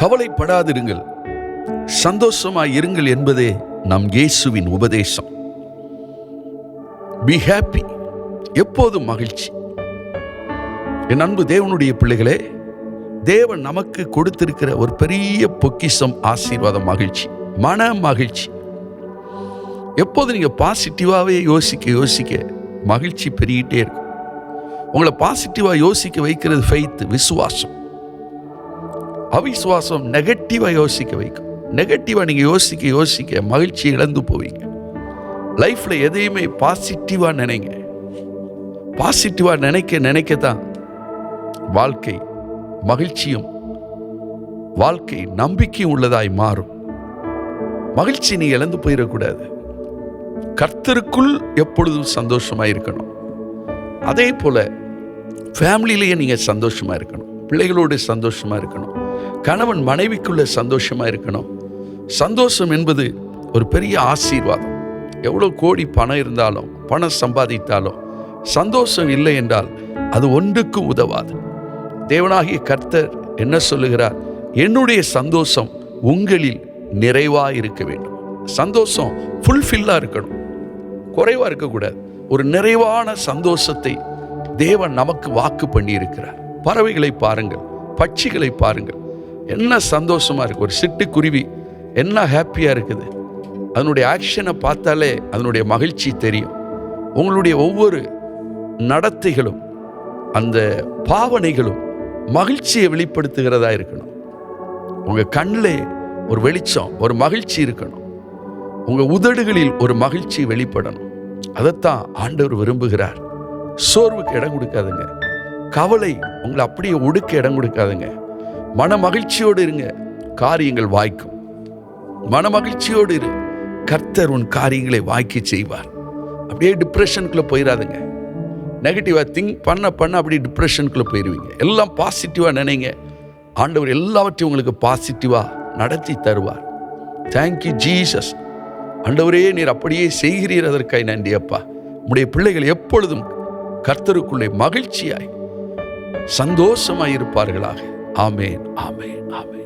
கவலைப்படாதிருங்கள், சந்தோஷமாய் இருங்கள் என்பதே நம் இயேசுவின் உபதேசம். பி ஹாப்பி, எப்போதும் மகிழ்ச்சி. என் அன்பு தேவனுடைய பிள்ளைகளே, தேவன் நமக்கு கொடுத்திருக்கிற ஒரு பெரிய பொக்கிஷம் ஆசீர்வாதம் மகிழ்ச்சி, மன மகிழ்ச்சி. எப்போது நீங்க பாசிட்டிவாவே யோசிக்க மகிழ்ச்சி பெருகிட்டே இருக்கும். உங்களை பாசிட்டிவா யோசிக்க வைக்கிறது ஃபெய்த், விசுவாசம். அவிசுவாசம் நெகட்டிவா யோசிக்க வைக்கும். நெகட்டிவா நீங்க யோசிக்க மகிழ்ச்சி இழந்து போவீங்க. லைஃப்ல எதையுமே பாசிட்டிவா நினைங்க. பாசிட்டிவா நினைக்கத்தான் வாழ்க்கை மகிழ்ச்சியும் வாழ்க்கை நம்பிக்கையும் உள்ளதாய் மாறும். மகிழ்ச்சி நீ இழந்து போயிடக்கூடாது. கர்த்தருக்குள் எப்பொழுதும் சந்தோஷமா இருக்கணும். அதே போல ஃபேமிலியிலேயே நீங்க சந்தோஷமா இருக்கணும். பிள்ளைகளோடு சந்தோஷமா இருக்கணும். கணவன் மனைவிக்குள்ள சந்தோஷமா இருக்கணும். சந்தோஷம் என்பது ஒரு பெரிய ஆசீர்வாதம். எவ்வளோ கோடி பணம் இருந்தாலும், பணம் சம்பாதித்தாலும் சந்தோஷம் இல்லை என்றால் அது ஒன்றுக்கும் உதவாது. தேவனாகிய கர்த்தர் என்ன சொல்லுகிறார்? என்னுடைய சந்தோஷம் உங்களில் நிறைவா இருக்க வேண்டும். சந்தோஷம் ஃபுல்ஃபில்லா இருக்கணும், குறைவா இருக்கக்கூடாது. ஒரு நிறைவான சந்தோஷத்தை தேவன் நமக்கு வாக்கு பண்ணி இருக்கிறார். பறவைகளை பாருங்கள், பட்சிகளை பாருங்கள், என்ன சந்தோஷமா இருக்கு. ஒரு சிட்டுக்குருவி என்ன ஹாப்பியா இருக்குது. அதனுடைய ஆக்ஷனை பார்த்தாலே அதனுடைய மகிழ்ச்சி தெரியும். உங்களுடைய ஒவ்வொரு நடத்தைகளும் அந்த பாவனைகளும் மகிழ்ச்சியை வெளிப்படுத்துகிறதா இருக்கணும். உங்க கண்ணில் ஒரு வெளிச்சம், ஒரு மகிழ்ச்சி இருக்கணும். உங்க உதடுகளில் ஒரு மகிழ்ச்சி வெளிப்படணும். அதைத்தான் ஆண்டவர் விரும்புகிறார். சோர்வுக்கு இடம் கொடுக்காதுங்க. கவலை உங்களை அப்படியே ஒடுக்க இடம் கொடுக்காதுங்க. மன மகிழ்ச்சியோடு இருங்க, காரியங்கள் வாய்க்கும். மன மகிழ்ச்சியோடு இரு, கர்த்தர் உன் காரியங்களை வாய்க்க செய்வார். அப்படியே டிப்ரெஷனுக்குள்ள போயிடாதுங்க. நெகட்டிவா திங்க் பண்ண அப்படி டிப்ரெஷனுக்குள்ள போயிடுவீங்க. எல்லாம் பாசிட்டிவா நினைங்க. ஆண்டவர் எல்லாவற்றையும் உங்களுக்கு பாசிட்டிவா நடத்தி தருவார். Thank you Jesus. ஆண்டவரே, நீர் அப்படியே செய்கிறீர், அதற்காய் நன்றி அப்பா. உம்முடைய பிள்ளைகள் எப்பொழுதும் கர்த்தருக்குள்ளே மகிழ்ச்சியாய் சந்தோஷமாய் இருப்பார்களாக. ஆமேன், ஆமேன், ஆமேன்.